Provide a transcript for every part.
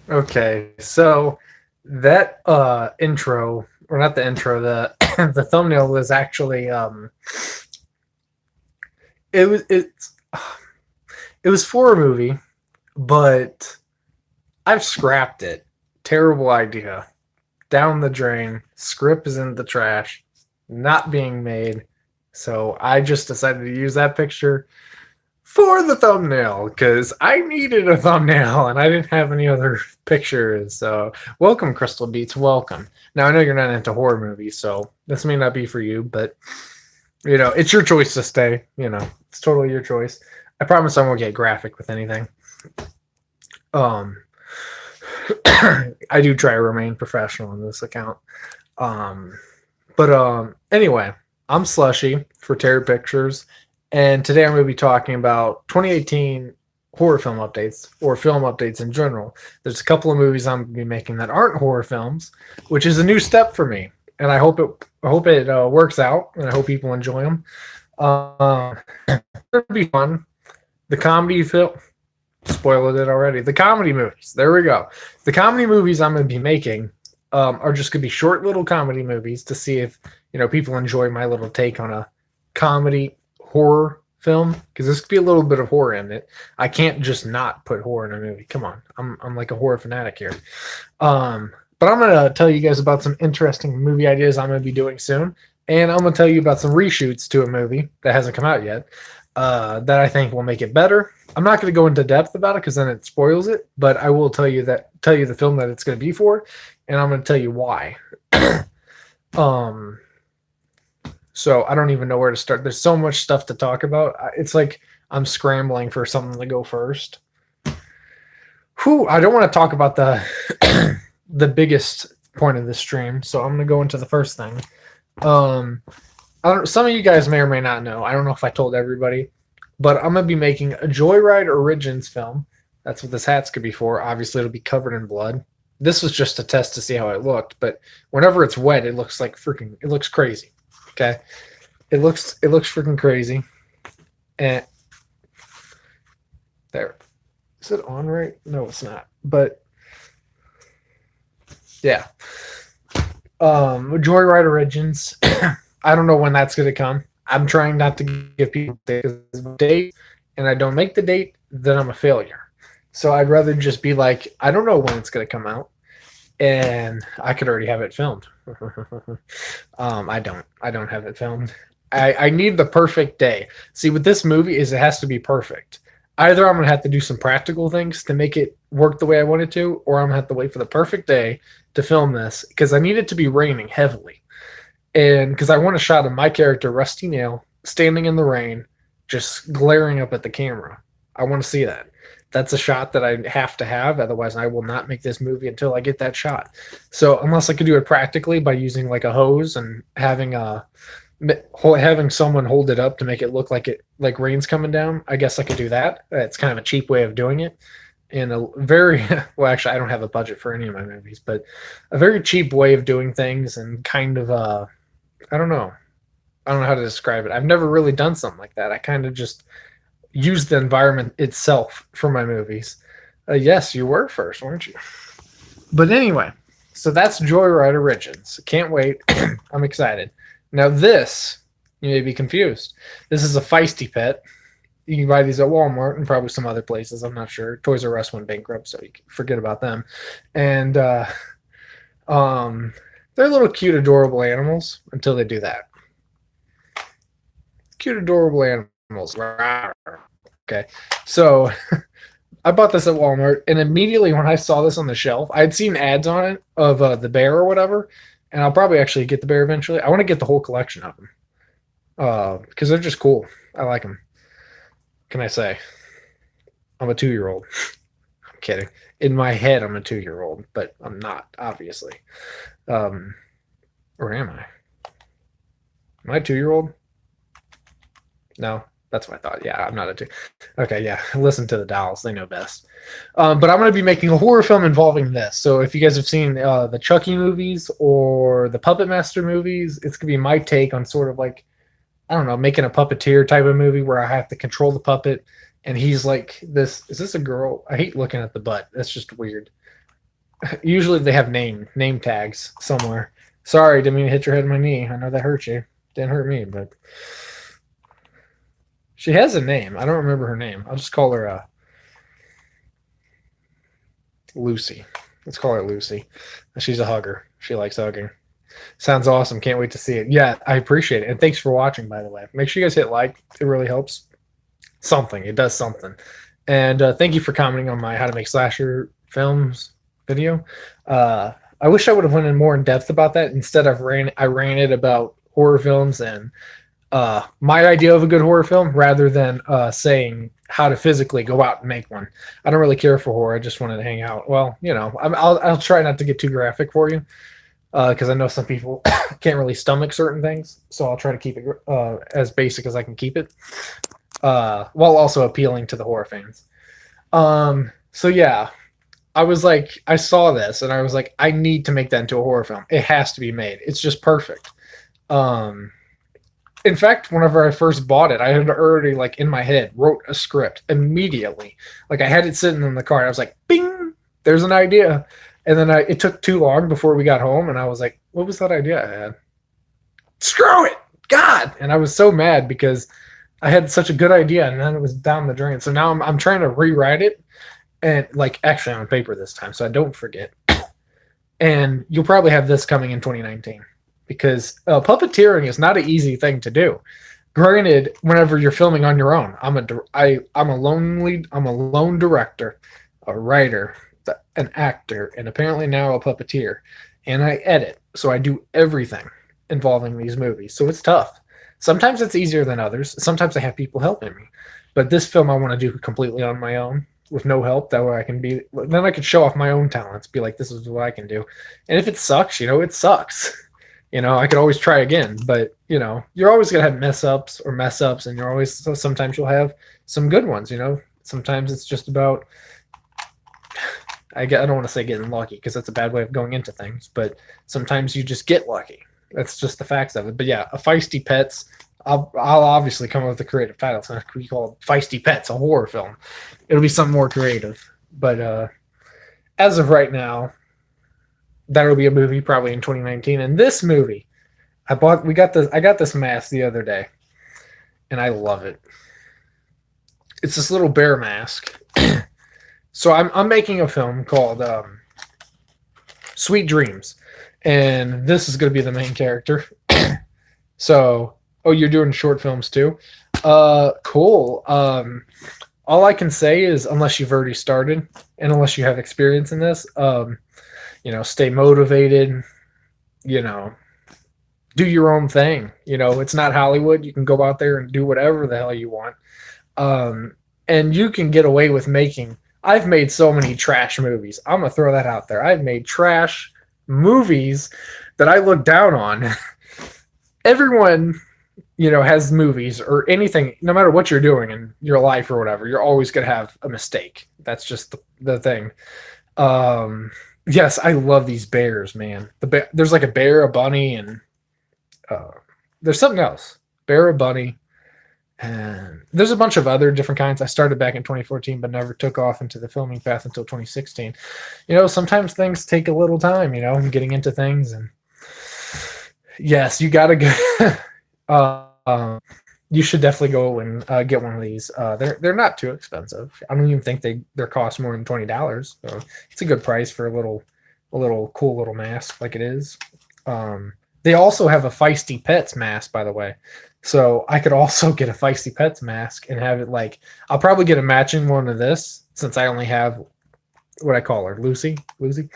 Okay, so that intro, or not the intro, the the thumbnail was actually it was it was for a movie, but I've scrapped it. Terrible idea. Down the drain. Script is in the trash. Not being made. So I just decided to use that picture for the thumbnail because I needed a thumbnail and I didn't have any other pictures. So, welcome, Crystal Beats. Welcome. Now, I know you're not into horror movies, so this may not be for you, but it's your choice to stay. It's totally your choice. I promise I won't get graphic with anything. Um, I do try to remain professional in this account. But anyway, I'm Slushy for Terror Pictures, and today I'm going to be talking about 2018 horror film updates or film updates in general. There's a couple of movies I'm going to be making that aren't horror films, which is a new step for me, and I hope it works out, and I hope people enjoy them. It'll be fun. The comedy film. Spoiled it already. The comedy movies. There we go. The comedy movies I'm going to be making are just going to be short little comedy movies to see if people enjoy my little take on a comedy horror film, because this could be a little bit of horror in it. I can't just not put horror in a movie. Come on, I'm like a horror fanatic here. But I'm going to tell you guys about some interesting movie ideas I'm going to be doing soon, and I'm going to tell you about some reshoots to a movie that hasn't come out yet that I think will make it better. I'm not going to go into depth about it because then it spoils it, but I will tell you the film that it's going to be for, and I'm going to tell you why. So I don't even know where to start. There's so much stuff to talk about. It's like I'm scrambling for something to go first. I don't want to talk about the the biggest point of the stream, so I'm going to go into the first thing. Some of you guys may or may not know. I don't know if I told everybody, but I'm going to be making a Joyride Origins film. That's what this hat's could be for. Obviously, it'll be covered in blood. This was just a test to see how it looked, but whenever it's wet, it looks crazy. Okay? It looks freaking crazy. And there. Is it on right? No, it's not. But yeah. Joyride Origins. I don't know when that's going to come. I'm trying not to give people a date, and I don't make the date, then I'm a failure. So I'd rather just be like, I don't know when it's going to come out, and I could already have it filmed. I don't have it filmed. I need the perfect day. See, with this movie is it has to be perfect. Either I'm going to have to do some practical things to make it work the way I want it to, or I'm going to have to wait for the perfect day to film this, because I need it to be raining heavily. And because I want a shot of my character, Rusty Nail, standing in the rain, just glaring up at the camera. I want to see that. That's a shot that I have to have. Otherwise, I will not make this movie until I get that shot. So unless I could do it practically by using like a hose and having someone hold it up to make it look like rain's coming down, I guess I could do that. It's kind of a cheap way of doing it. In a very well, actually, I don't have a budget for any of my movies, but a very cheap way of doing things, and kind of I don't know how to describe it. I've never really done something like that. I kind of just use the environment itself for my movies. Yes, you were first, weren't you? But anyway, so that's Joyride Origins. Can't wait. I'm excited. Now this, you may be confused. This is a Feisty Pet. You can buy these at Walmart and probably some other places. I'm not sure. Toys R Us went bankrupt, so you can forget about them. And they're little cute, adorable animals until they do that. Cute, adorable animals. Okay, so I bought this at Walmart, and immediately when I saw this on the shelf, I had seen ads on it of the bear or whatever, and I'll probably actually get the bear eventually. I want to get the whole collection of them because they're just cool. I like them. Can I say? I'm a 2-year-old. I'm kidding. In my head, I'm a 2-year-old, but I'm not, obviously. Or am I? Am I a 2-year-old? No, that's what I thought. Yeah, I'm not a 2. Okay, yeah. Listen to the dolls. They know best. But I'm going to be making a horror film involving this. So if you guys have seen the Chucky movies or the Puppet Master movies, it's going to be my take on sort of like, I don't know, making a puppeteer type of movie where I have to control the puppet, and he's like this. Is this a girl? I hate looking at the butt. That's just weird. Usually they have name tags somewhere. Sorry, didn't mean to hit your head on my knee. I know that hurt you. Didn't hurt me, but she has a name. I don't remember her name. I'll just call her Lucy. Let's call her Lucy. She's a hugger. She likes hugging. Sounds awesome. Can't wait to see it. Yeah, I appreciate it. And thanks for watching, by the way. Make sure you guys hit like. It really helps. Something. It does something. And thank you for commenting on my How to Make Slasher Films video. I wish I would have went in more in depth about that. Instead, I ranted about horror films and my idea of a good horror film rather than saying how to physically go out and make one. I don't really care for horror. I just wanted to hang out. Well, you know, I'll try not to get too graphic for you because I know some people can't really stomach certain things. So I'll try to keep it as basic as I can keep it while also appealing to the horror fans. So yeah, I was like, I saw this and I was like, I need to make that into a horror film. It has to be made. It's just perfect. In fact, whenever I first bought it, I had already like in my head wrote a script immediately. Like I had it sitting in the car. And I was like, "Bing! There's an idea." And then it took too long before we got home, and I was like, "What was that idea I had? Screw it, God!" And I was so mad because I had such a good idea, and then it was down the drain. So now I'm trying to rewrite it, and like actually on paper this time, so I don't forget. And you'll probably have this coming in 2019. Because puppeteering is not an easy thing to do. Granted, whenever you're filming on your own, I'm a lone director, a writer, an actor, and apparently now a puppeteer, and I edit. So I do everything involving these movies. So it's tough. Sometimes it's easier than others. Sometimes I have people helping me, but this film I want to do completely on my own with no help. That way I can be. Then I can show off my own talents. Be like, this is what I can do. And if it sucks, it sucks. I could always try again, but you're always gonna have mess ups, and sometimes you'll have some good ones. Sometimes it's just about. I don't want to say getting lucky because that's a bad way of going into things, but sometimes you just get lucky. That's just the facts of it. But yeah, a Feisty Pets. I'll obviously come up with a creative title. It's going to be called Feisty Pets, a horror film. It'll be something more creative, but as of right now. That'll be a movie probably in 2019. And this movie, I got this mask the other day, and I love it. It's this little bear mask. So I'm making a film called Sweet Dreams, and this is going to be the main character. So, you're doing short films too? Cool. All I can say is, unless you've already started, and unless you have experience in this, stay motivated, do your own thing. It's not Hollywood. You can go out there and do whatever the hell you want. And you can get away with I've made so many trash movies. I'm going to throw that out there. I've made trash movies that I look down on. Everyone, has movies or anything, no matter what you're doing in your life or whatever, you're always going to have a mistake. That's just the thing. Yes, I love these bears, man. There's like a bear, a bunny, and there's something else. Bear, a bunny, and there's a bunch of other different kinds. I started back in 2014, but never took off into the filming path until 2016. Sometimes things take a little time, getting into things. And yes, you got to go. You should definitely go and get one of these. They're not too expensive. I don't even think they're cost more than $20. So it's a good price for a little cool little mask like it is. They also have a Feisty Pets mask, by the way. So I could also get a Feisty Pets mask and have it I'll probably get a matching one of this since I only have what I call her, Lucy. Lucy.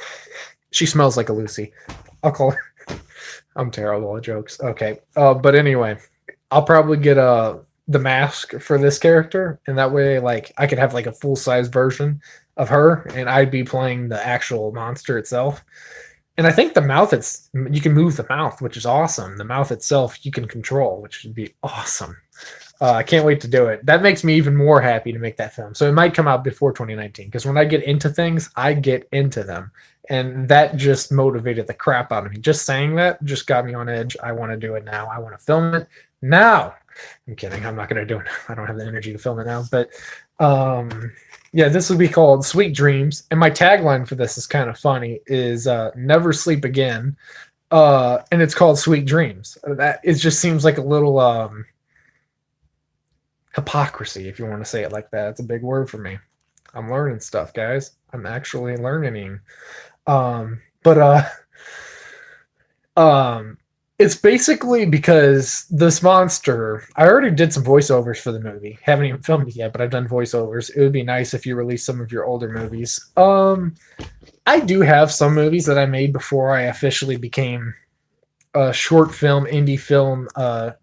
She smells like a Lucy. I'll call her. I'm terrible at jokes. Okay. But anyway. I'll probably get the mask for this character, and that way, I could have a full-size version of her, and I'd be playing the actual monster itself. And I think the mouth, you can move the mouth, which is awesome. The mouth itself, you can control, which would be awesome. I can't wait to do it. That makes me even more happy to make that film. So it might come out before 2019, because when I get into things, I get into them. And that just motivated the crap out of me. Just saying that just got me on edge. I want to do it now. I want to film it now. I'm kidding. I'm not going to do it. I don't have the energy to film it now. But Yeah, this will be called Sweet Dreams, and my tagline for this is kind of funny: is "Never sleep again," and it's called Sweet Dreams. That it just seems like a little hypocrisy, if you want to say it like that. It's a big word for me. I'm learning stuff, guys. I'm actually learning. But um, it's basically because this monster. I already did some voiceovers for the movie. Haven't even filmed it yet, but I've done voiceovers. It would be nice if you release some of your older movies. I do have some movies that I made before I officially became a short film, indie film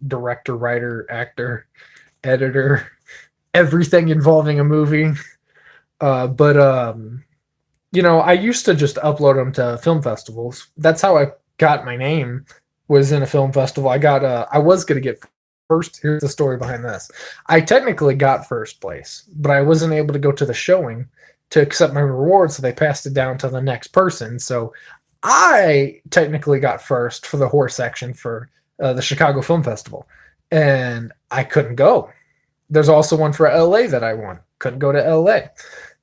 director, writer, actor, editor, everything involving a movie. But you know, I used to just upload them to film festivals. That's how I got my name. Was in a film festival. I was gonna get first. Here's the story behind this. I technically got first place, but I wasn't able to go to the showing to accept my reward, so they passed it down to the next person. So I technically got first for the horror section for the Chicago Film Festival, and I couldn't go. There's also one for LA that I won. Couldn't go to LA.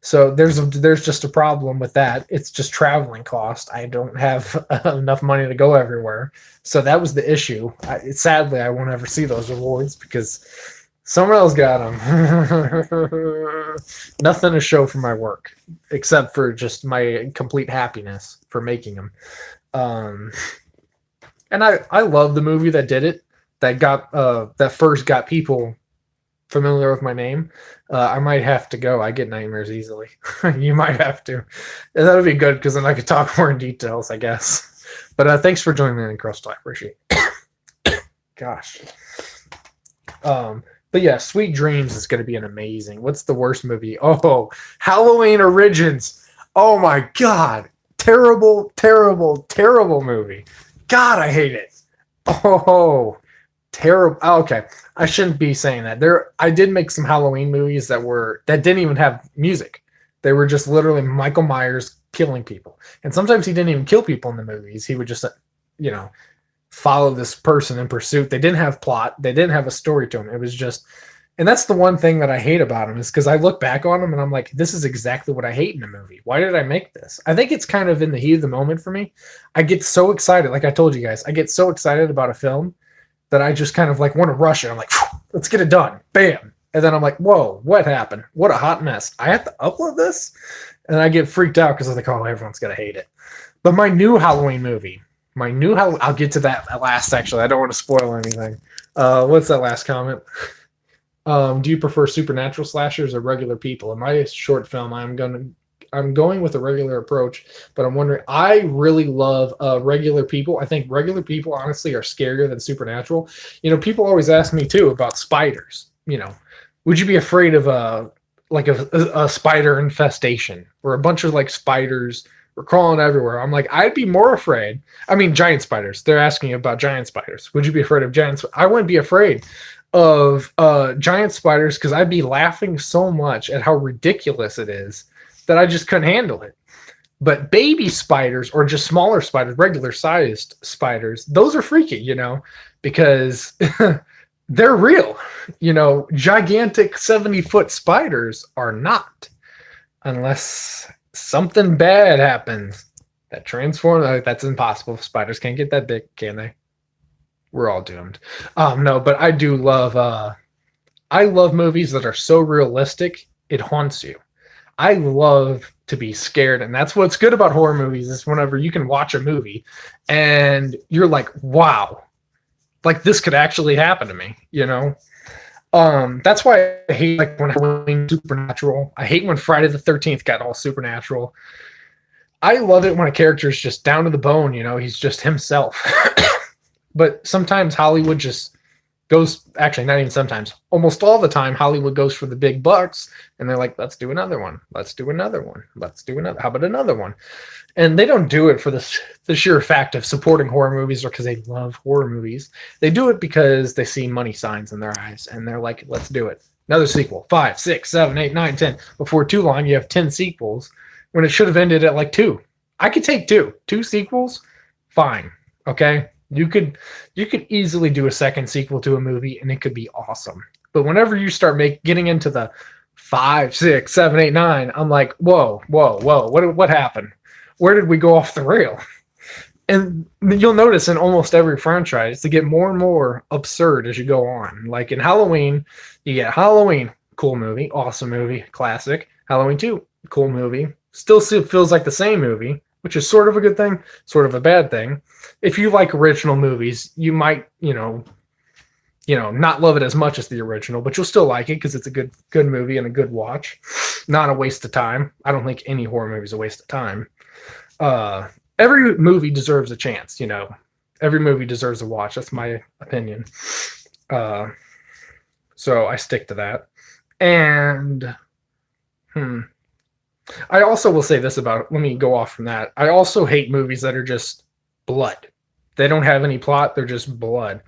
So there's just a problem with that. It's just traveling cost. I don't have enough money to go everywhere. So that was the issue. Sadly, I won't ever see those awards because someone else got them. Nothing to show for my work except for just my complete happiness for making them. And I love the movie that did it. That first got people familiar with my name. I might have to go. I get nightmares easily. You might have to. And that would be good because then I could talk more in details, I guess. But thanks for joining me in Crustal. I appreciate it. Gosh. But yeah, Sweet Dreams is going to be an amazing. What's the worst movie? Oh, Halloween Origins. Oh my God. Terrible, terrible, terrible movie. God, I hate it. Oh, terrible. Oh, okay, I shouldn't be saying that. I did make some Halloween movies that didn't even have music. They were just literally Michael Myers killing people, and sometimes he didn't even kill people in the movies. He would just, you know, follow this person in pursuit. They didn't have plot. They didn't have a story to them. It was just, and that's the one thing that I hate about them is because I look back on them and I'm like, this is exactly what I hate in a movie. Why did I make this? I think it's kind of in the heat of the moment for me. I get so excited. Like I told you guys, I get so excited about a film that I just kind of like want to rush it. I'm like, let's get it done. Bam. And then I'm like, whoa, what happened? What a hot mess. I have to upload this? And I get freaked out because I'm like, oh, everyone's going to hate it. But my new Halloween movie, I'll get to that last actually. I don't want to spoil anything. What's that last comment? Do you prefer supernatural slashers or regular people? In my short film, I'm going with a regular approach, but I'm wondering, I really love regular people. I think regular people honestly are scarier than supernatural. You know, people always ask me too about spiders. You know, would you be afraid of a spider infestation or a bunch of like spiders were crawling everywhere? I'm like, I'd be more afraid. I mean, giant spiders. They're asking about giant spiders. Would you be afraid of giant? I wouldn't be afraid of giant spiders because I'd be laughing so much at how ridiculous it is that I just couldn't handle it. But baby spiders or just smaller spiders, regular sized spiders, those are freaky, you know, because they're real. You know, gigantic 70-foot spiders are not, unless something bad happens that transforms. That's impossible. Spiders can't get that big, can they? We're all doomed. No, but I do love. I love movies that are so realistic it haunts you. I love to be scared, and that's what's good about horror movies is whenever you can watch a movie and you're like, wow, like this could actually happen to me, you know? That's why I hate like when Halloween Supernatural. I hate when Friday the 13th got all supernatural. I love it when a character is just down to the bone, you know, he's just himself. But sometimes Hollywood just goes, actually not even sometimes, almost all the time Hollywood goes for the big bucks and they're like, let's do another one, let's do another one, let's do another, how about another one? And they don't do it for the sheer fact of supporting horror movies or because they love horror movies. They do it because they see money signs in their eyes and they're like, let's do it, another sequel, 5, 6, 7, 8, 9, 10. Before too long you have 10 sequels when it should have ended at like 2. I could take two sequels, fine, okay? You could easily do a second sequel to a movie and it could be awesome. But whenever you start getting into the 5, 6, 7, 8, 9. I'm like, whoa, whoa, whoa. What happened? Where did we go off the rail? And you'll notice in almost every franchise, they get more and more absurd as you go on. Like in Halloween, you get Halloween, cool movie, awesome movie, classic. Halloween 2, cool movie. Still feels like the same movie, which is sort of a good thing, sort of a bad thing. If you like original movies, you might, not love it as much as the original, but you'll still like it because it's a good movie and a good watch. Not a waste of time. I don't think any horror movie is a waste of time. Every movie deserves a chance, Every movie deserves a watch. That's my opinion. So I stick to that. And I also will say this about, let me go off from that. I also hate movies that are just blood. They don't have any plot. They're just blood.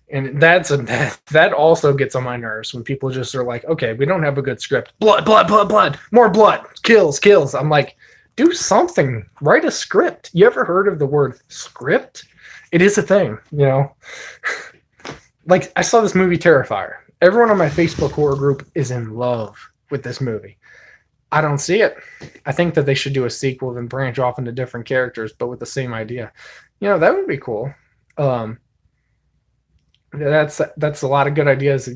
And that also gets on my nerves when people just are like, okay, we don't have a good script. Blood, blood, blood, blood, more blood, kills, kills. I'm like, do something. Write a script. You ever heard of the word script? It is a thing, Like, I saw this movie, Terrifier. Everyone on my Facebook horror group is in love with this movie. I don't see it. I think that they should do a sequel and branch off into different characters, but with the same idea. That would be cool. That's a lot of good ideas.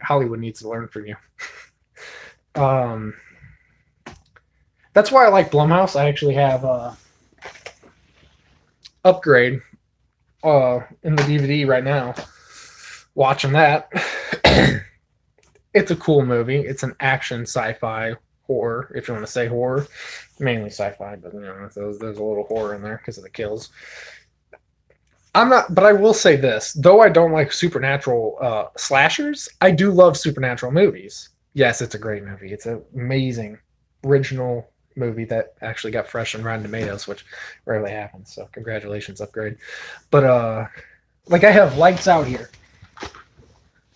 Hollywood needs to learn from you. That's why I like Blumhouse. I actually have Upgrade in the DVD right now. Watching that. It's a cool movie. It's an action sci-fi horror, if you want to say horror. Mainly sci-fi, but there's a little horror in there because of the kills. But I will say this, though I don't like supernatural slashers, I do love supernatural movies. Yes, it's a great movie. It's an amazing original movie that actually got fresh on Rotten Tomatoes, which rarely happens. So congratulations, Upgrade. But I have Lights Out here.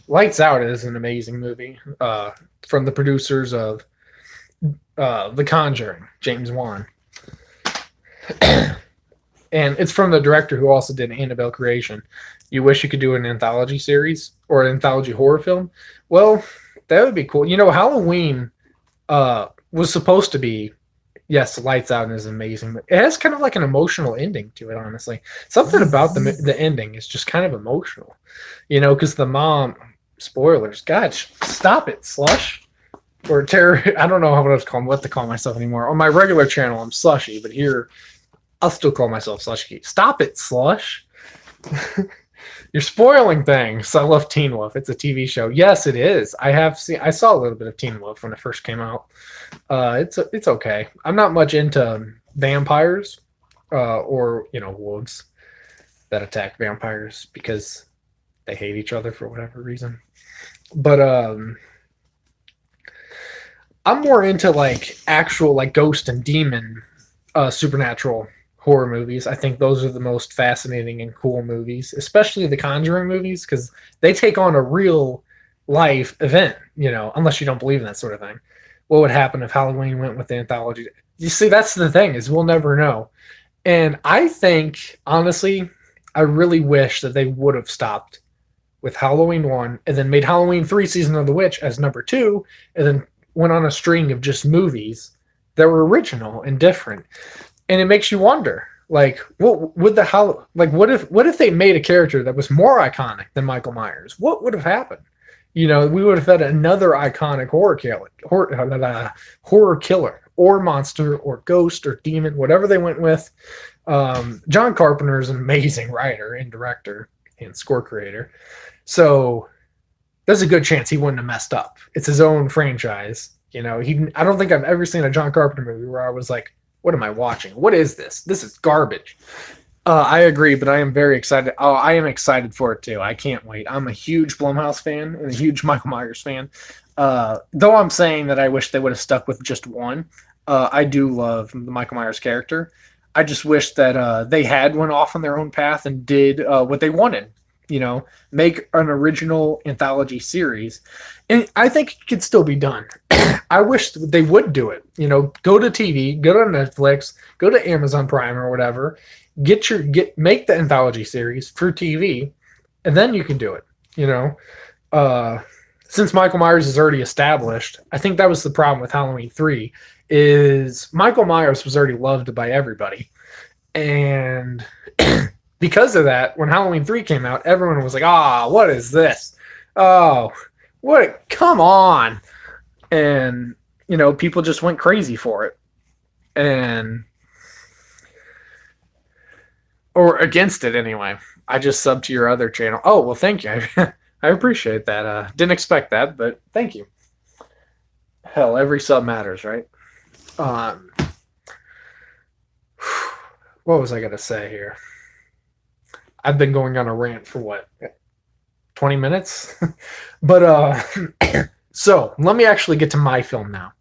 Lights Out is an amazing movie from the producers of The Conjuring, James Wan. And it's from the director who also did Annabelle Creation. You wish you could do an anthology series or an anthology horror film? Well, that would be cool. Halloween was supposed to be, yes, Lights Out is amazing, but it has kind of like an emotional ending to it, honestly. Something about the ending is just kind of emotional, because the mom, spoilers, gosh, stop it, Slush. Or Terror, I don't know what to call myself anymore. On my regular channel, I'm Slushy, but here, I'll still call myself Slushy. Stop it, Slush. You're spoiling things. I love Teen Wolf. It's a TV show. Yes, it is. I saw a little bit of Teen Wolf when it first came out. It's okay. I'm not much into vampires or wolves that attack vampires because they hate each other for whatever reason. But I'm more into actual ghost and demon supernatural horror movies. I think those are the most fascinating and cool movies, especially the Conjuring movies, because they take on a real life event, unless you don't believe in that sort of thing. What would happen if Halloween went with the anthology? You see, that's the thing, is we'll never know. And I think, honestly, I really wish that they would have stopped with Halloween 1 and then made Halloween 3 Season of the Witch as number 2, and then went on a string of just movies that were original and different. And it makes you wonder, what would what if they made a character that was more iconic than Michael Myers? What would have happened? We would have had another iconic horror killer, or monster, or ghost, or demon, whatever they went with. John Carpenter is an amazing writer and director and score creator, so there's a good chance he wouldn't have messed up. It's his own franchise. I don't think I've ever seen a John Carpenter movie where I was like, what am I watching? What is this? This is garbage. I agree, but I am very excited. Oh, I am excited for it too. I can't wait. I'm a huge Blumhouse fan and a huge Michael Myers fan. Though I'm saying that I wish they would have stuck with just one. I do love the Michael Myers character. I just wish that they had went off on their own path and did what they wanted. Make an original anthology series. And I think it could still be done. I wish they would do it. Go to TV, go to Netflix, go to Amazon Prime or whatever. Make the anthology series for TV, and then you can do it. since Michael Myers is already established, I think that was the problem with Halloween 3 is Michael Myers was already loved by everybody. And because of that, when Halloween 3 came out, everyone was like, what is this? Oh, what? Come on. And, people just went crazy for it. And, or against it anyway. I just subbed to your other channel. Oh, well, thank you. I appreciate that. Didn't expect that, but thank you. Hell, every sub matters, right? What was I going to say here? I've been going on a rant for what? 20 minutes? But, so let me actually get to my film now.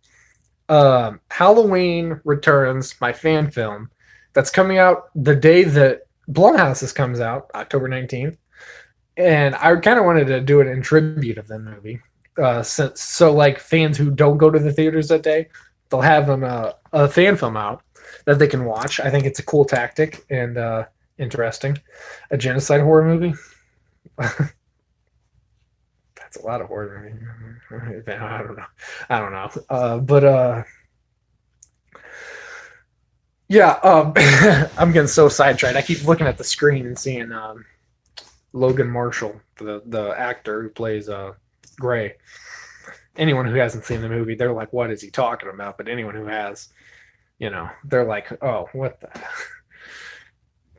Halloween Returns, my fan film, that's coming out the day that Blumhouse's comes out, October 19th. And I kind of wanted to do it in tribute of the movie. So like fans who don't go to the theaters that day, they'll have a fan film out that they can watch. I think it's a cool tactic and interesting. A genocide horror movie. That's a lot of horror movie. I don't know. But yeah, I'm getting so sidetracked. I keep looking at the screen and seeing Logan Marshall, the actor who plays Gray. Anyone who hasn't seen the movie, they're like, what is he talking about? But anyone who has, they're like, oh, what the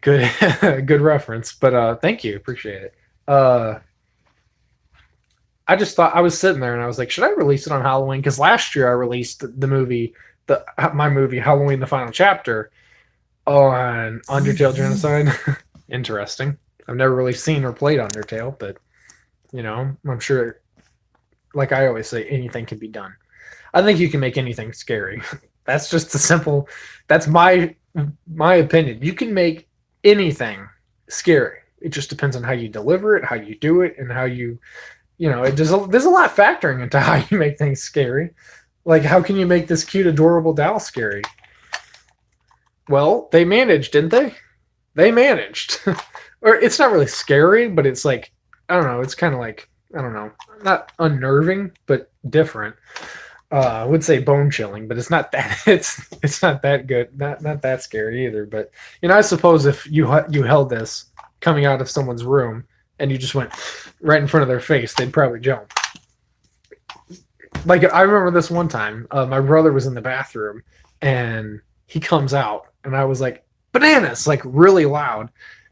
good reference. But thank you, appreciate it. I just thought, I was sitting there and I was like, should I release it on Halloween? Because last year I released the movie, my movie Halloween: The Final Chapter on Undertale Genocide. Interesting. I've never really seen or played Undertale, but I'm sure, like I always say, anything can be done. I think you can make anything scary. That's just that's my opinion. You can make anything scary. It just depends on how you deliver it, how you do it, and how there's a lot factoring into how you make things scary. Like, how can you make this cute, adorable doll scary? Well, they managed, didn't they? They managed. Or it's not really scary, but it's like, I don't know, it's kind of like, I don't know, not unnerving, but different. I would say bone chilling, but it's not that. It's not that good, not that scary either. But I suppose if you held this coming out of someone's room and you just went right in front of their face, they'd probably jump. Like, I remember this one time, my brother was in the bathroom and he comes out and I was like, bananas, like really loud.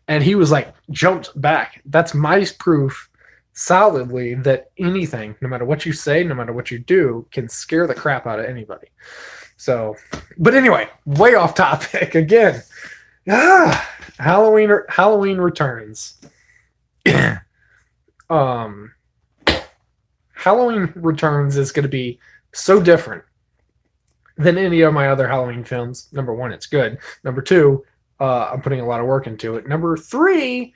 And he was like, jumped back. That's my proof solidly that anything, no matter what you say, no matter what you do, can scare the crap out of anybody. So, but anyway, way off topic again. Halloween Returns. Halloween Returns is going to be so different than any of my other Halloween films. Number one, it's good. Number two, I'm putting a lot of work into it. Number three,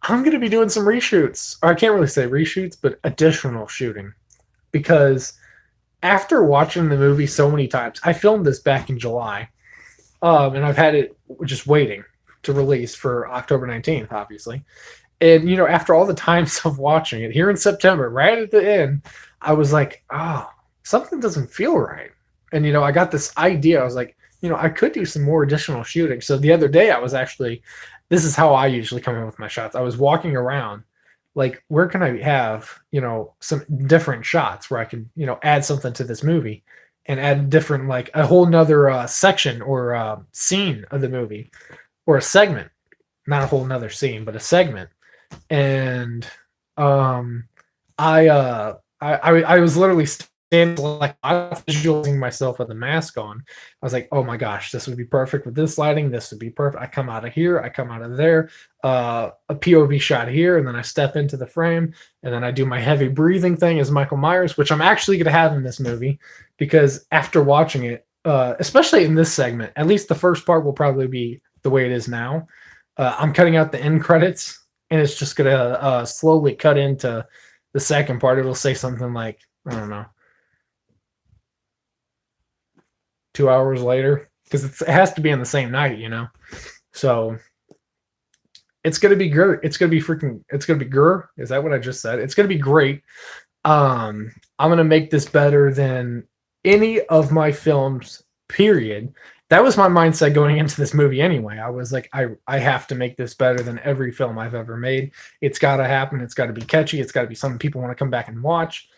I'm going to be doing some reshoots. Or I can't really say reshoots, but additional shooting. Because after watching the movie so many times, I filmed this back in July. And I've had it just waiting to release for October 19th, obviously. And, after all the times of watching it here in September, right at the end, I was like, something doesn't feel right. And, I got this idea. I was like, I could do some more additional shooting. So the other day I was actually, this is how I usually come in with my shots. I was walking around, like, where can I have, some different shots where I can, add something to this movie and add different, like a whole nother section or scene of the movie or a segment, not a whole nother scene, but a segment. And I was literally standing, like, I was visualizing myself with a mask on. I was like, oh my gosh, this would be perfect with this lighting. This would be perfect. I come out of here, I come out of there, a POV shot here, and then I step into the frame, and then I do my heavy breathing thing as Michael Myers, which I'm actually going to have in this movie, because after watching it, especially in this segment, at least the first part will probably be the way it is now. I'm cutting out the end credits, and it's just going to slowly cut into the second part. It'll say something like, I don't know, 2 hours later, because it has to be on the same night, So it's going to be great. It's going to be great. Is that what I just said? It's going to be great. I'm gonna make this better than any of my films, period. That was my mindset going into this movie anyway. I was like, I have to make this better than every film I've ever made. It's got to happen. It's got to be catchy. It's got to be something people want to come back and watch.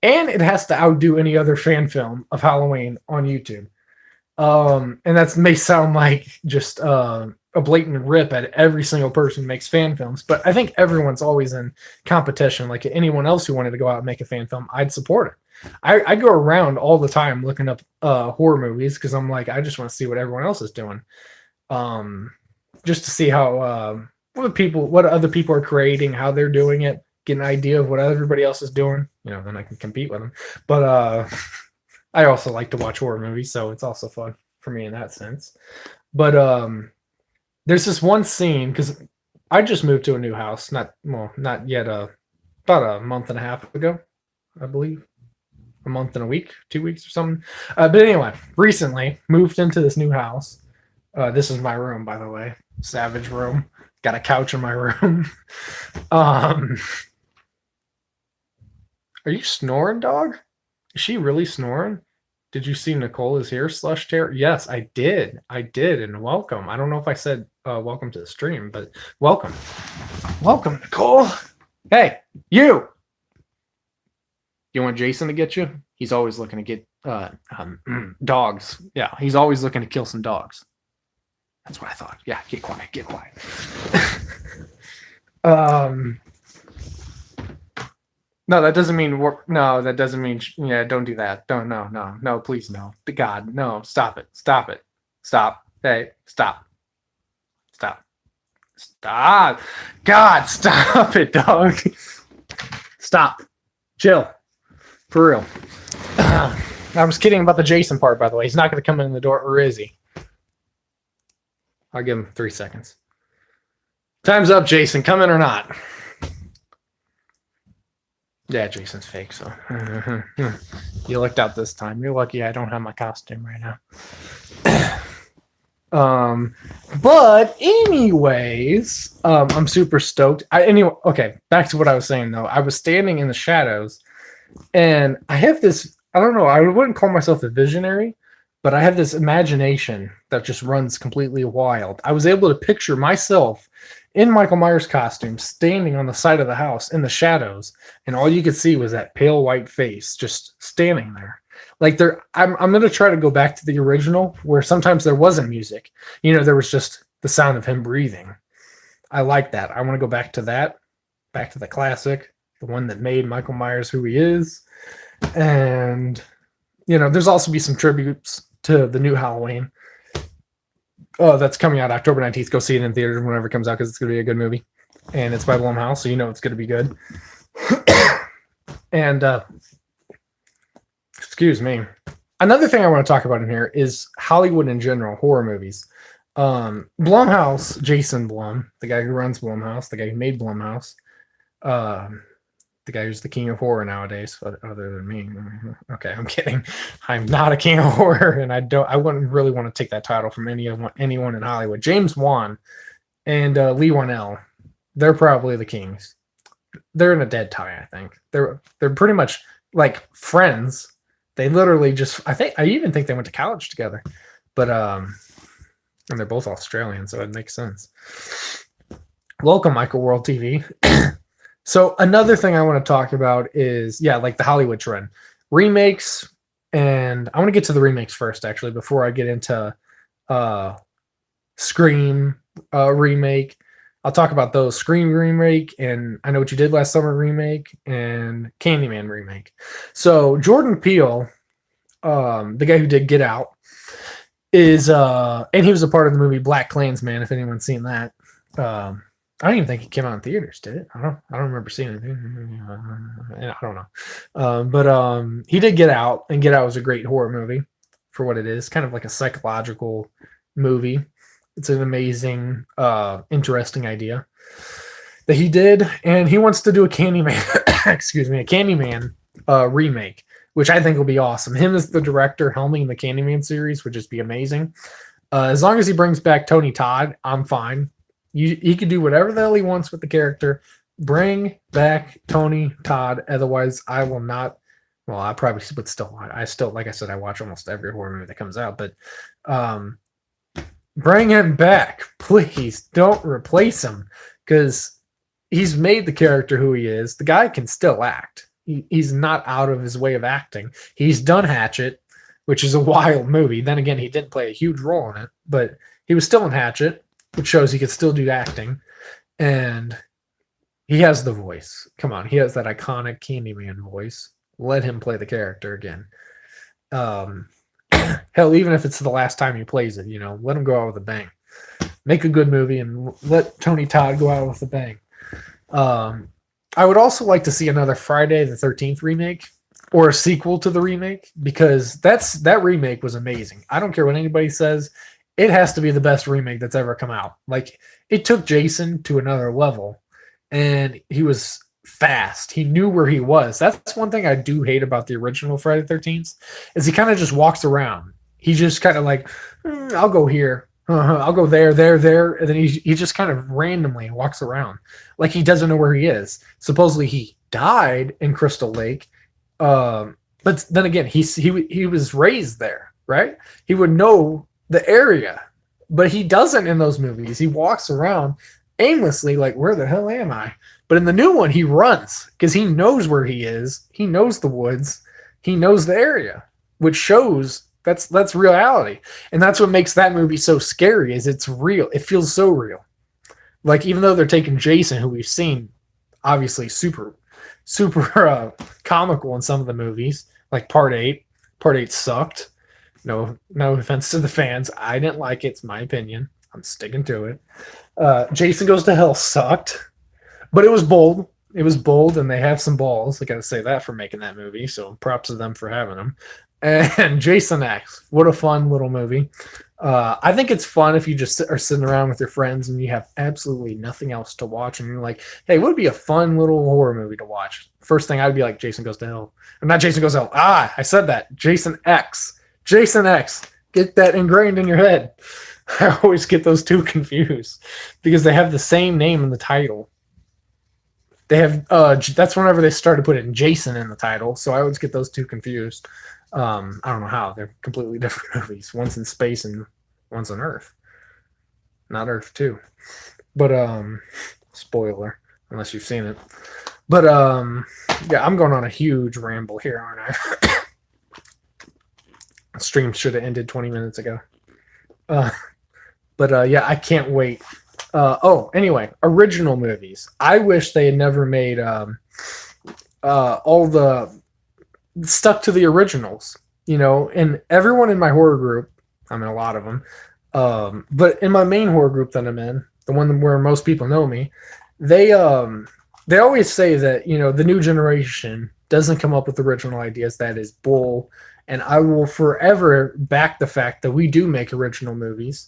And it has to outdo any other fan film of Halloween on YouTube. And that may sound like just a blatant rip at every single person who makes fan films, but I think everyone's always in competition. Like anyone else who wanted to go out and make a fan film, I'd support it. I go around all the time looking up horror movies because I'm like, I just want to see what everyone else is doing, just to see how what other people are creating, how they're doing it, get an idea of what everybody else is doing. You know, then I can compete with them. But I also like to watch horror movies, so it's also fun for me in that sense. But there's this one scene because I just moved to a new house, not yet, about a month and a half ago, I believe. A month and a week, 2 weeks or something. But anyway, recently moved into this new house. This is my room, by the way. Savage room. Got a couch in my room. Are you snoring, dog? Is she really snoring? Did you see Nicole is here, Slush Terror? Yes, I did. And welcome. I don't know if I said welcome to the stream, but welcome. Welcome, Nicole. Hey, you. You want Jason to get you? He's always looking to get dogs. Yeah, he's always looking to kill some dogs. That's what I thought. Yeah, get quiet. No, that doesn't mean no, that doesn't mean yeah, don't do that. Don't no, please no. God, no, stop it. Stop. Hey, stop. God, stop it, dog. Stop. Chill. For real. I was kidding about the Jason part, by the way. He's not going to come in the door, or is he? I'll give him 3 seconds. Time's up, Jason. Come in or not? Yeah, Jason's fake, so. You lucked out this time. You're lucky I don't have my costume right now. But anyways, I'm super stoked. Okay, back to what I was saying, though. I was standing in the shadows, and I have this, I don't know, I wouldn't call myself a visionary, but I have this imagination that just runs completely wild. I was able to picture myself in Michael Myers costume standing on the side of the house in the shadows, and all you could see was that pale white face just standing there. Like I'm going to try to go back to the original where sometimes there wasn't music. You know, there was just the sound of him breathing. I like that. I want to go back to that, back to the classic, the one that made Michael Myers who he is. And, you know, there's also be some tributes to the new Halloween. Oh, that's coming out October 19th. Go see it in theaters whenever it comes out because it's going to be a good movie. And it's by Blumhouse, so you know it's going to be good. And, excuse me. Another thing I want to talk about in here is Hollywood in general, horror movies. Blumhouse, Jason Blum, the guy who runs Blumhouse, the guy who made Blumhouse, the guy who's the king of horror nowadays, other than me. Okay, I'm kidding. I'm not a king of horror, and I wouldn't really want to take that title from anyone in Hollywood. James Wan and Lee Wanell, they're probably the kings. They're in a dead tie, I think. They're pretty much like friends. They literally just, I even think they went to college together. But and they're both Australian, so it makes sense. Welcome, Michael World TV. So another thing I want to talk about is, like the Hollywood trend. Remakes, and I want to get to the remakes first, actually, before I get into Scream remake. I'll talk about those. Scream remake, and I Know What You Did Last Summer remake, and Candyman remake. So Jordan Peele, the guy who did Get Out, is and he was a part of the movie Black Klansman, if anyone's seen that. I don't even think it came out in theaters, did it? I don't remember seeing it. I don't know. But he did Get Out, and Get Out was a great horror movie for what it is. Kind of like a psychological movie. It's an amazing, interesting idea that he did, and he wants to do a Candyman, excuse me, a Candyman remake, which I think will be awesome. Him as the director helming the Candyman series would just be amazing. As long as he brings back Tony Todd, I'm fine. He could do whatever the hell he wants with the character. Bring back Tony Todd. Otherwise, I will not. Well, I probably would still. I still, like I said, I watch almost every horror movie that comes out. But um, bring him back, please. Don't replace him because he's made the character who he is. The guy can still act. He's not out of his way of acting. He's done Hatchet, which is a wild movie. Then again, he didn't play a huge role in it, but he was still in Hatchet, which shows he could still do acting. And he has the voice. Come on, he has that iconic Candyman voice. Let him play the character again. Um, hell, even if it's the last time he plays it, let him go out with a bang. Make a good movie and let Tony Todd go out with a bang. I would also like to see another Friday the 13th remake or a sequel to the remake because that remake was amazing. I don't care what anybody says. It has to be the best remake that's ever come out. Like, it took Jason to another level, and he was fast. He knew where he was. That's one thing I do hate about the original Friday the 13th is he kind of just walks around. He just kind of like, I'll go here. I'll go there, and then he just kind of randomly walks around like he doesn't know where he is. Supposedly he died in Crystal Lake, but then again he was raised there, right? He would know the area, but he doesn't in those movies. He walks around aimlessly, like where the hell am I? But in the new one, he runs because he knows where he is. He knows the woods. He knows the area, which shows. That's reality. And that's what makes that movie so scary is it's real. It feels so real. Like, even though they're taking Jason, who we've seen obviously super comical in some of the movies, like Part 8. Part 8 sucked. No offense to the fans. I didn't like it. It's my opinion. I'm sticking to it. Jason Goes to Hell sucked, but it was bold. It was bold, and they have some balls. I gotta say that for making that movie. So props to them for having them. And Jason X, what a fun little movie. I think it's fun if you just are sitting around with your friends and you have absolutely nothing else to watch, and you're like, "Hey, what would be a fun little horror movie to watch?" First thing I'd be like, Jason Goes to Hell. Or not Jason Goes to Hell. I said that. Jason X. Jason X. Get that ingrained in your head. I always get those two confused because they have the same name in the title. They have that's whenever they started putting Jason in the title, so I always get those two confused. I don't know how. They're completely different movies. One's in space and one's on Earth. Not Earth 2. But spoiler, unless you've seen it. But yeah, I'm going on a huge ramble here, aren't I? Stream should have ended 20 minutes ago. But yeah, I can't wait. Anyway, original movies. I wish they had never made all the stuck to the originals, and everyone in my horror group, I'm in a lot of them, but in my main horror group that I'm in, the one where most people know me, they always say that, the new generation doesn't come up with original ideas. That is bull. And I will forever back the fact that we do make original movies.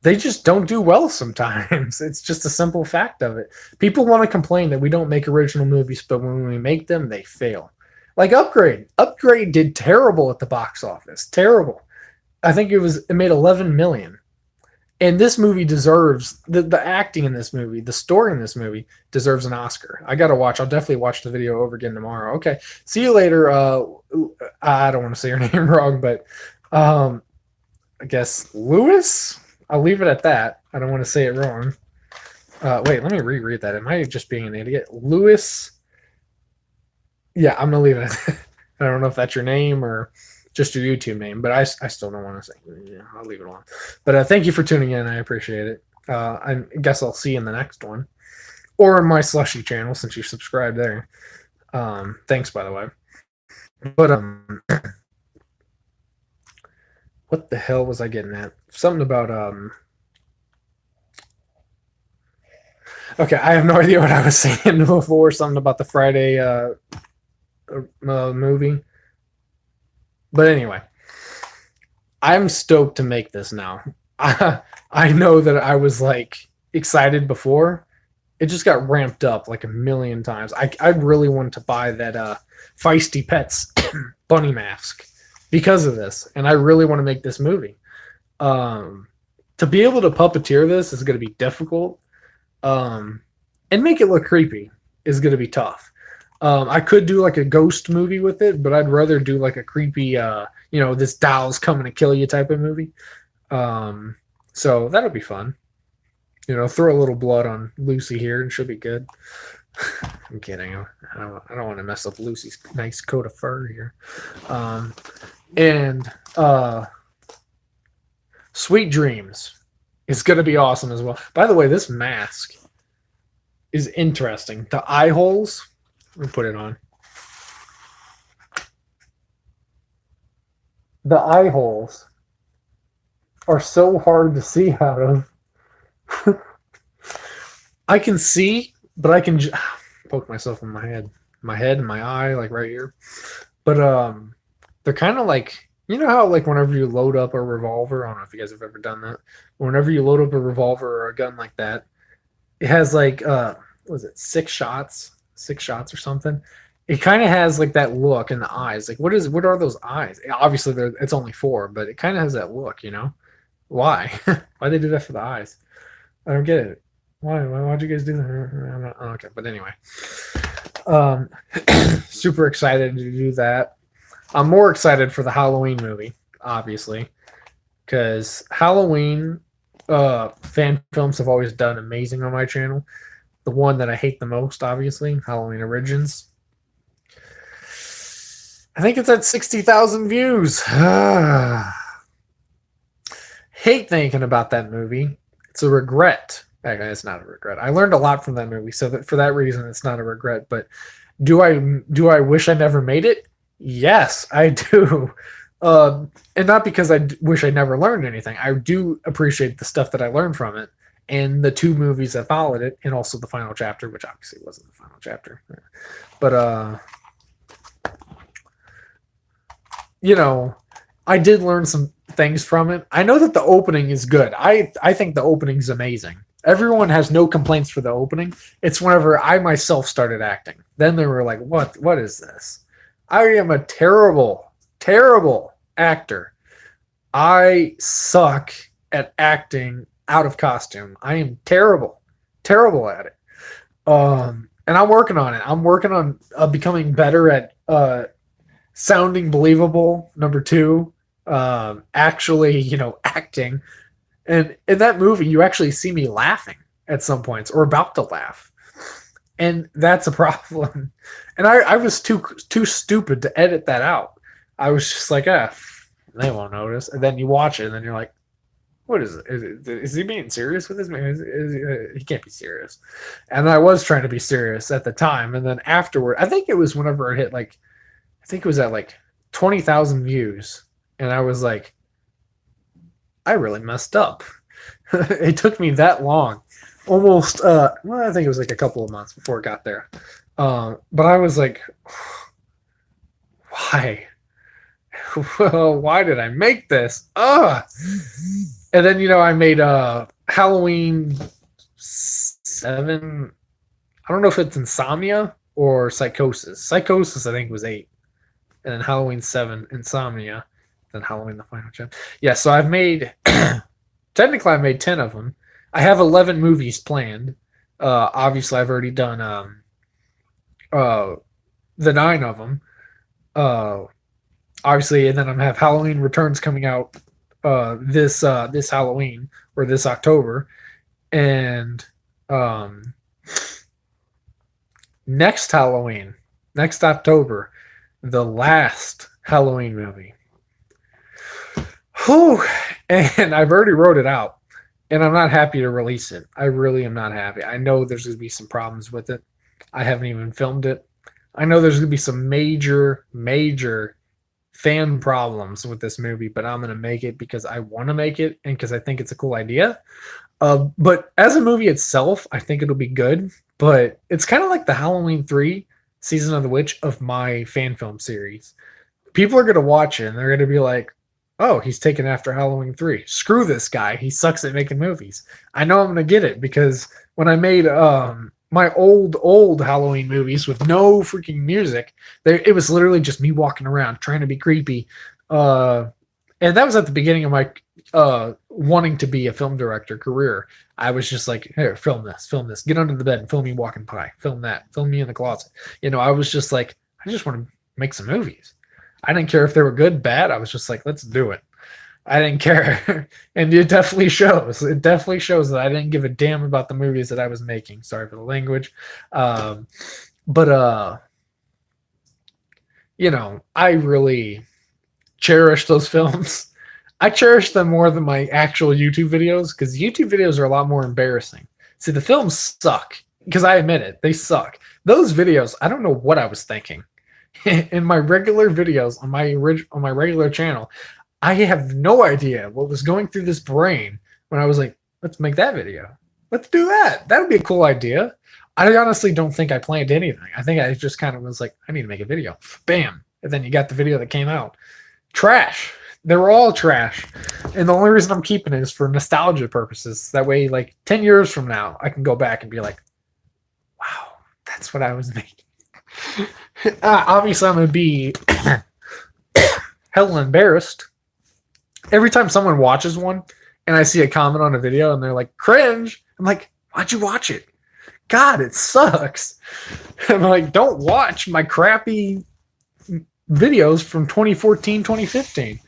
They just don't do well sometimes. It's just a simple fact of it. People want to complain that we don't make original movies, but when we make them, they fail. Like Upgrade. Upgrade did terrible at the box office. Terrible. I think it made 11 million. And this movie deserves the acting in this movie, the story in this movie deserves an Oscar. I got to watch. I'll definitely watch the video over again tomorrow. Okay. See you later. I don't want to say her name wrong, but I guess Lewis. I'll leave it at that. I don't want to say it wrong. Wait, let me reread that. Am I just being an idiot? Lewis. Yeah, I'm going to leave it. I don't know if that's your name or just your YouTube name, but I still don't want to say. Yeah, I'll leave it alone. But thank you for tuning in. I appreciate it. I guess I'll see you in the next one. Or in my Slushy channel since you subscribed there. Thanks, by the way. But what the hell was I getting at? Something about okay, I have no idea what I was saying before. Something about the Friday movie. But anyway, I'm stoked to make this now. I know that I was like excited before. It just got ramped up like a million times. I really wanted to buy that Feisty Pets bunny mask because of this, and I really want to make this movie. To be able to puppeteer this is going to be difficult. and make it look creepy is going to be tough. I could do like a ghost movie with it, but I'd rather do like a creepy, this doll's coming to kill you type of movie. Um, so that'll be fun. Throw a little blood on Lucy here and she'll be good. I'm kidding. I don't want to mess up Lucy's nice coat of fur here. And Sweet Dreams is going to be awesome as well. By the way, this mask is interesting. The eye holes, let me put it on. The eye holes are so hard to see out of. I can see, but I can poke myself in my head and my eye, like right here. But they're kind of like, how like whenever you load up a revolver, I don't know if you guys have ever done that. Whenever you load up a revolver or a gun like that, it has like what was it, six shots or something. It kind of has like that look in the eyes. Like what are those eyes? Obviously it's only four, but it kind of has that look, Why? Why they do that for the eyes? I don't get it. Why'd you guys do that? Okay, but anyway. Super excited to do that. I'm more excited for the Halloween movie, obviously, because Halloween fan films have always done amazing on my channel. The one that I hate the most, obviously, Halloween Origins. I think it's at 60,000 views. Hate thinking about that movie. It's a regret. Actually, it's not a regret. I learned a lot from that movie, so that for that reason, it's not a regret. But do I wish I never made it? Yes, I do. And not because I wish I never learned anything. I do appreciate the stuff that I learned from it, and the two movies that followed it, and also the final chapter, which obviously wasn't the final chapter. But I did learn some things from it. I know that the opening is good. I think the opening is amazing. Everyone has no complaints for the opening. It's whenever I myself started acting. Then they were like, what is this? I am a terrible, terrible actor. I suck at acting out of costume. I am terrible, terrible at it. And I'm working on it. I'm working on becoming better at sounding believable. Number two, actually, acting. And in that movie, you actually see me laughing at some points or about to laugh. And that's a problem. And I was too stupid to edit that out. I was just like, they won't notice. And then you watch it and then you're like, what is it? Is he being serious with this man? He can't be serious. And I was trying to be serious at the time. And then afterward, I think it was whenever it hit I think it was at 20,000 views. And I was like, I really messed up. It took me that long. Almost, I think it was a couple of months before it got there. But I was like, why? Well, why did I make this? Ugh. And then, I made Halloween 7. I don't know if it's Insomnia or Psychosis. Psychosis, I think, was 8. And then Halloween 7, Insomnia. Then Halloween, the final chapter. Yeah, so I've made, technically I made 10 of them. I have 11 movies planned. Obviously, I've already done the 9 of them. Obviously, and then I have Halloween Returns coming out this Halloween or this October, and next Halloween, next October, the last Halloween movie. Whew. And I've already wrote it out, and I'm not happy to release it. I really am not happy. I know there's going to be some problems with it. I haven't even filmed it. I know there's going to be some major fan problems with this movie, but I'm going to make it because I want to make it and because I think it's a cool idea. But as a movie itself, I think it'll be good. But it's kind of like the Halloween 3 Season of the Witch of my fan film series. People are going to watch it and they're going to be like, oh, he's taken after Halloween 3. Screw this guy. He sucks at making movies. I know I'm going to get it because when I made my old Halloween movies with no freaking music, it was literally just me walking around trying to be creepy. And that was at the beginning of my wanting to be a film director career. I was just like, here, film this, get under the bed and film me walking by, film that, film me in the closet. I was just like, I just want to make some movies. I didn't care if they were good, bad. I was just like, let's do it. I didn't care. And it definitely shows. It definitely shows that I didn't give a damn about the movies that I was making. Sorry for the language. But I really cherish those films. I cherish them more than my actual YouTube videos because YouTube videos are a lot more embarrassing. See, the films suck because I admit it, they suck. Those videos, I don't know what I was thinking. In my regular videos on my regular channel, I have no idea what was going through this brain when I was like, let's make that video. Let's do that. That would be a cool idea. I honestly don't think I planned anything. I think I just kind of was like, I need to make a video. Bam. And then you got the video that came out. Trash. They were all trash. And the only reason I'm keeping it is for nostalgia purposes. That way, like 10 years from now, I can go back and be like, wow, that's what I was making. Obviously, I'm going to be hella embarrassed. Every time someone watches one and I see a comment on a video and they're like, cringe, I'm like, why'd you watch it? God, it sucks. I'm like, don't watch my crappy videos from 2014, 2015.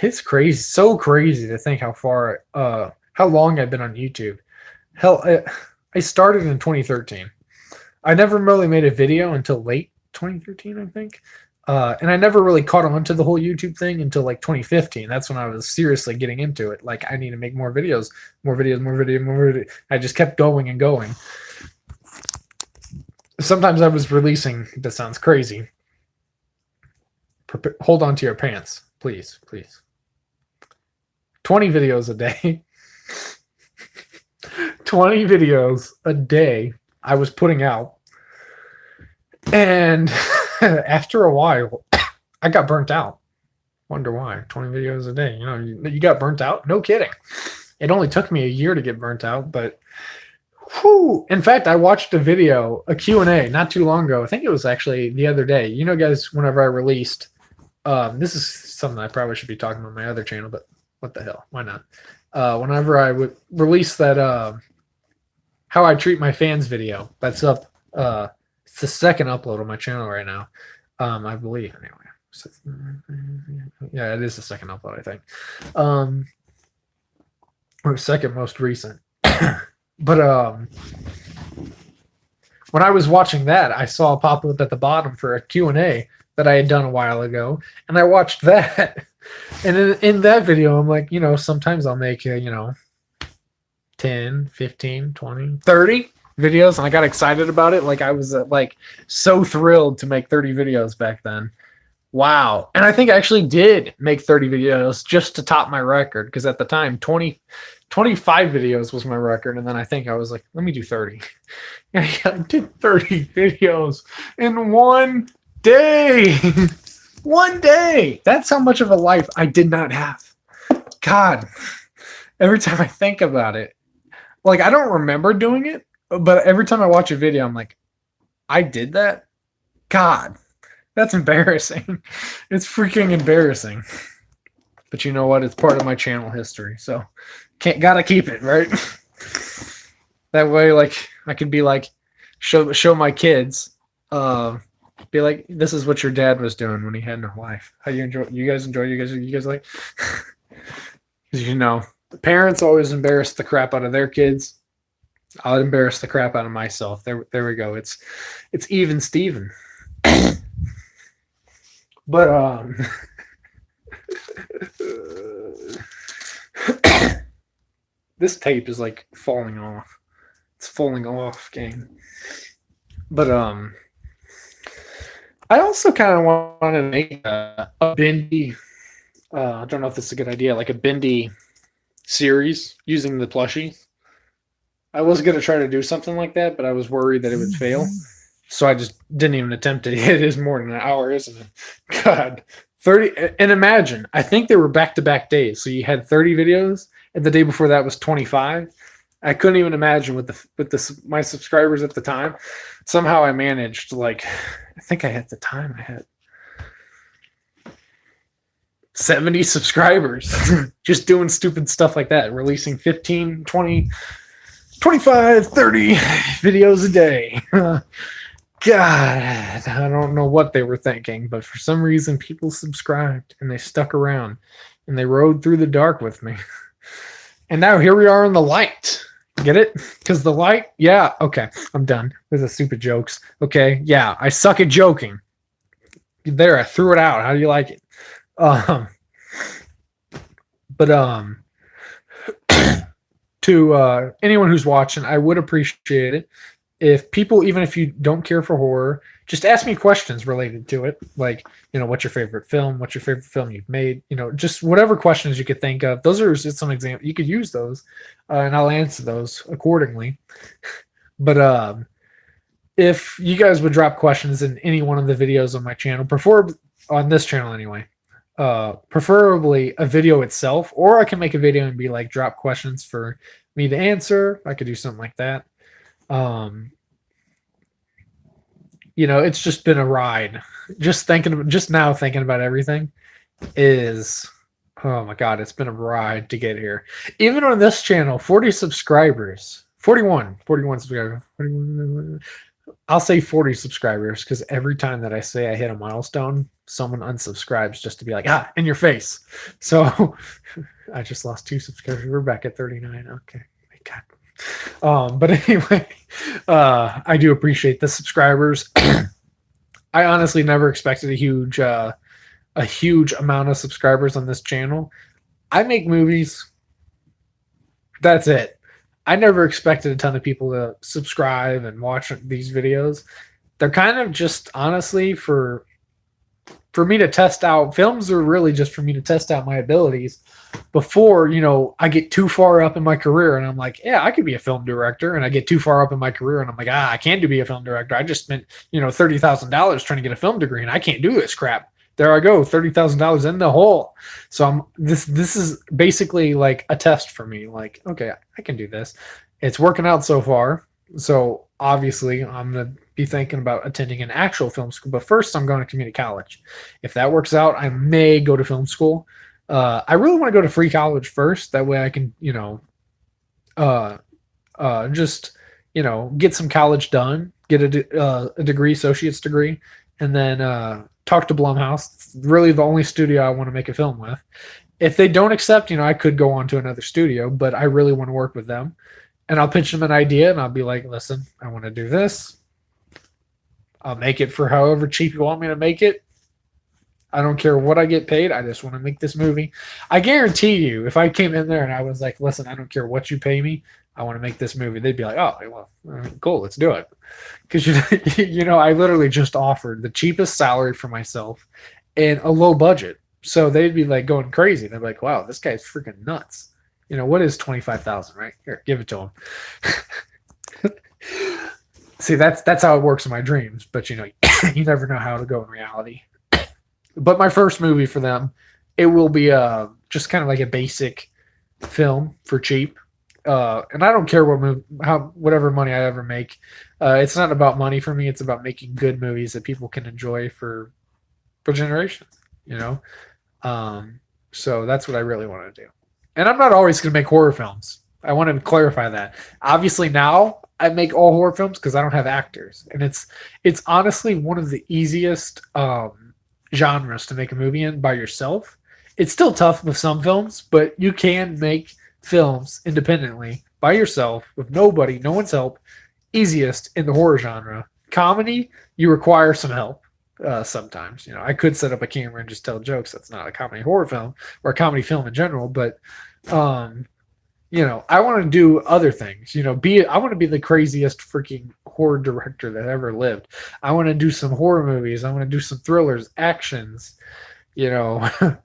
It's crazy, so crazy to think how long I've been on YouTube. Hell, I started in 2013. I never really made a video until late 2013, I think. And I never really caught on to the whole YouTube thing until like 2015. That's when I was seriously getting into it. Like, I need to make more videos. I just kept going and going. Sometimes I was releasing, that sounds crazy. Hold on to your pants, please. 20 videos a day. 20 videos a day I was putting out. And after a while, I got burnt out. Wonder why. 20 videos a day. You got burnt out? No kidding. It only took me a year to get burnt out, but whew. In fact, I watched a Q&A not too long ago. I think it was actually the other day. Guys, whenever I released, this is something I probably should be talking about on my other channel, but what the hell? Why not? Whenever I would release that How I Treat My Fans video, that's up. It's the second upload on my channel right now, I believe. Anyway, yeah, it is the second upload, I think, or second most recent. But when I was watching that, I saw a pop up at the bottom for a Q&A that I had done a while ago, and I watched that. And in that video, I'm like, sometimes I'll make 10, 15, 20, 30 videos, and I got excited about it. Like, I was so thrilled to make 30 videos back then. Wow. And I think I actually did make 30 videos just to top my record, because at the time 25 videos was my record, and then I think I was like, let me do 30. And I did 30 videos in one day. One day. That's how much of a life I did not have. God, every time I think about it, like, I don't remember doing it, but every time I watch a video, I'm like, I did that? God, that's embarrassing. It's freaking embarrassing. But you know what? It's part of my channel history, so gotta keep it, right? That way, like, I could be like, show my kids, be like, this is what your dad was doing when he had no life. How you guys enjoy? You guys like? Because parents always embarrass the crap out of their kids. I'll embarrass the crap out of myself. There we go. It's even Steven. But this tape is like falling off. It's falling off, gang. But I also kind of want to make a bendy. I don't know if this is a good idea, like a bendy series using the plushie. I was going to try to do something like that, but I was worried that it would fail. So I just didn't even attempt it. It is more than an hour, isn't it? God, 30. And imagine, I think they were back-to-back days. So you had 30 videos, and the day before that was 25. I couldn't even imagine with my subscribers at the time. Somehow I managed, I think I had the time I had. 70 subscribers. Just doing stupid stuff like that, releasing 15, 20, 25, 30 videos a day. God, I don't know what they were thinking, but for some reason people subscribed and they stuck around and they rode through the dark with me. And now here we are in the light. Get it? Because the light, yeah, okay, I'm done with the stupid jokes. Okay, yeah, I suck at joking. There, I threw it out. How do you like it? To anyone who's watching, I would appreciate it if people, even if you don't care for horror, just ask me questions related to it. Like, what's your favorite film? What's your favorite film you've made? Just whatever questions you could think of. Those are just some examples. You could use those, and I'll answer those accordingly. But if you guys would drop questions in any one of the videos on my channel, preferably on this channel anyway, preferably a video itself, or I can make a video and be like, drop questions for me to answer. I could do something like that. It's just been a ride. Just now thinking about everything is, oh my God, it's been a ride to get here. Even on this channel, 40 subscribers, 41 subscribers. I'll say 40 subscribers because every time that I say I hit a milestone, someone unsubscribes just to be like, in your face. So I just lost 2 subscribers. We're back at 39. Okay. My God. But anyway, I do appreciate the subscribers. I honestly never expected a huge amount of subscribers on this channel. I make movies. That's it. I never expected a ton of people to subscribe and watch these videos. They're kind of just honestly for me to test out. Films are really just for me to test out my abilities before, I get too far up in my career and I'm like, yeah, I could be a film director. And I get too far up in my career and I'm like, I can't be a film director. I just spent, $30,000 trying to get a film degree and I can't do this crap. There I go, $30,000 in the hole. So this is basically like a test for me. Like, okay, I can do this. It's working out so far. So obviously I'm going to be thinking about attending an actual film school, but first I'm going to community college. If that works out, I may go to film school. I really want to go to free college first. That way I can, just, get some college done, get a degree, associate's degree, and then, talk to Blumhouse. It's really the only studio I want to make a film with. If they don't accept, I could go on to another studio, but I really want to work with them. And I'll pitch them an idea and I'll be like, listen, I want to do this. I'll make it for however cheap you want me to make it. I don't care what I get paid. I just want to make this movie. I guarantee you, if I came in there and I was like, listen, I don't care what you pay me, I want to make this movie, they'd be like, oh, well, cool, let's do it. Because, I literally just offered the cheapest salary for myself and a low budget. So they'd be like going crazy. They'd be like, wow, this guy's freaking nuts. What is $25,000, right? Here, give it to him. See, that's how it works in my dreams. But, you never know how to go in reality. But my first movie for them, it will be just kind of like a basic film for cheap. And I don't care whatever money I ever make. It's not about money for me. It's about making good movies that people can enjoy for generations, So that's what I really want to do. And I'm not always going to make horror films. I want to clarify that. Obviously now I make all horror films because I don't have actors. And it's honestly one of the easiest genres to make a movie in by yourself. It's still tough with some films, but you can make films independently by yourself with no one's help. Easiest in the horror genre. Comedy, you require some help sometimes. I could set up a camera and just tell jokes. That's not a comedy horror film or a comedy film in general, but I want to do other things. I want to be the craziest freaking horror director that ever lived. I want to do some horror movies. I want to do some thrillers, actions,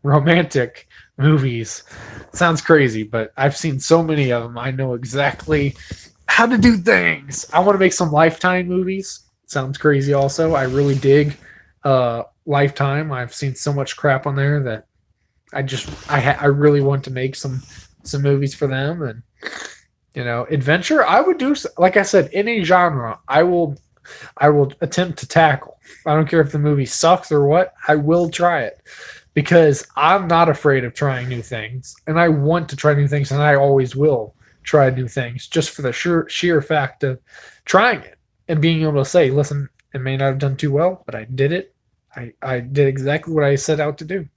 romantic movies. Sounds crazy, but I've seen so many of them. I know exactly how to do things. I want to make some Lifetime movies. Sounds crazy also. I really dig Lifetime. I've seen so much crap on there that I really want to make some movies for them. And adventure, I would do, like I said, any genre I will attempt to tackle. I don't care if the movie sucks or what, I will try it. because I'm not afraid of trying new things, and I want to try new things, and I always will try new things just for the sheer fact of trying it and being able to say, listen, it may not have done too well, but I did it. I did exactly what I set out to do,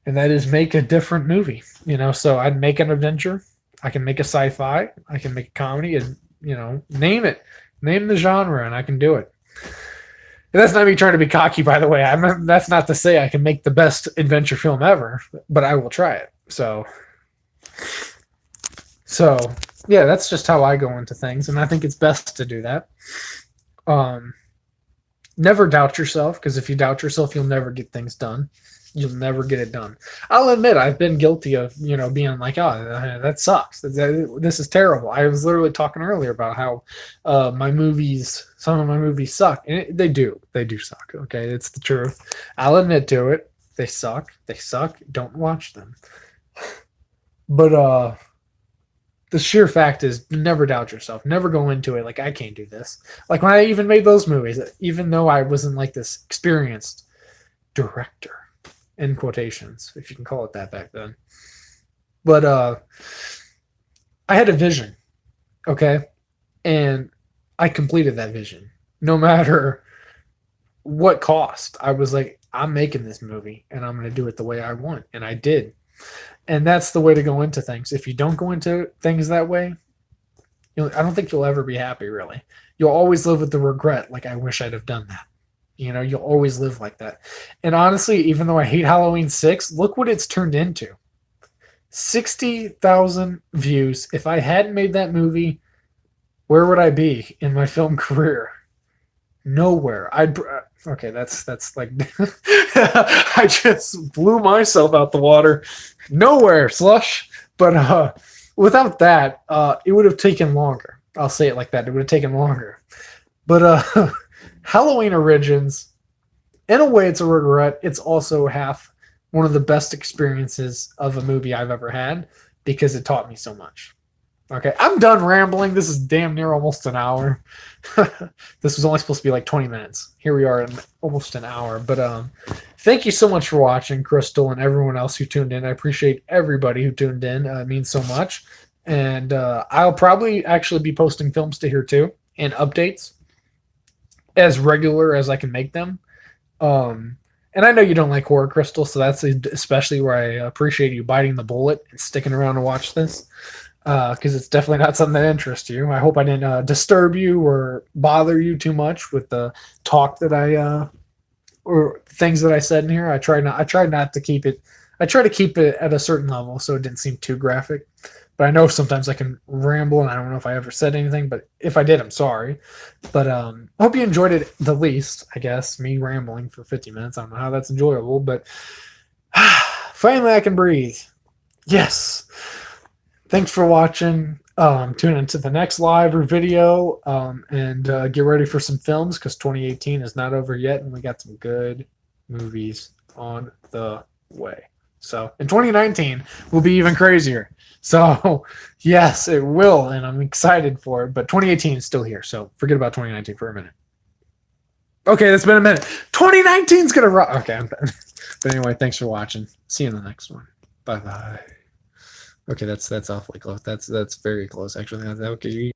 and that is make a different movie. So I'd make an adventure. I can make a sci-fi. I can make a comedy, and name it, name the genre, and I can do it. And that's not me trying to be cocky, by the way. That's not to say I can make the best adventure film ever, but I will try it. So yeah, that's just how I go into things, and I think it's best to do that. Never doubt yourself, because if you doubt yourself, you'll never get things done. You'll never get it done. I'll admit I've been guilty of, being like, oh, that sucks. This is terrible. I was literally talking earlier about how some of my movies suck. And they do suck. Okay. It's the truth. I'll admit to it. They suck. Don't watch them. But the sheer fact is, never doubt yourself. Never go into it like, I can't do this. Like when I even made those movies, even though I wasn't like this experienced director, in quotations, if you can call it that back then. But I had a vision, okay? And I completed that vision. No matter what cost. I was like, I'm making this movie, and I'm going to do it the way I want. And I did. And that's the way to go into things. If you don't go into things that way, I don't think you'll ever be happy, really. You'll always live with the regret, like, I wish I'd have done that. You'll always live like that. And honestly, even though I hate Halloween 6, look what it's turned into. 60,000 views. If I hadn't made that movie, where would I be in my film career? Nowhere. Okay, that's like I just blew myself out the water. Nowhere, Slush. But without that, it would have taken longer. I'll say it like that. It would have taken longer. But Halloween Origins, in a way, it's a regret. It's also half one of the best experiences of a movie I've ever had, because it taught me so much. Okay, I'm done rambling. This is damn near almost an hour. This was only supposed to be like 20 minutes. Here we are in almost an hour. But thank you so much for watching, Crystal, and everyone else who tuned in. I appreciate everybody who tuned in. It means so much. And I'll probably actually be posting films to here too, and updates as regular as I can make them. And I know you don't like horror, Crystal, so that's especially where I appreciate you biting the bullet and sticking around to watch this, because it's definitely not something that interests you. I hope I didn't disturb you or bother you too much with the talk that or things that I said in here. I tried not to keep it. I try to keep it at a certain level so it didn't seem too graphic. But I know sometimes I can ramble, and I don't know if I ever said anything, but if I did, I'm sorry. But I hope you enjoyed it the least, I guess, me rambling for 50 minutes. I don't know how that's enjoyable, but finally I can breathe. Yes. Thanks for watching. Tune into the next live or video, and get ready for some films, because 2018 is not over yet, and we got some good movies on the way. So, in 2019, we'll be even crazier. So, yes, it will, and I'm excited for it. But 2018 is still here, so forget about 2019 for a minute. Okay, that's been a minute. 2019's gonna rock. Okay, I'm done. But anyway, thanks for watching. See you in the next one. Bye bye. Okay, that's awfully close. That's very close, actually. Okay.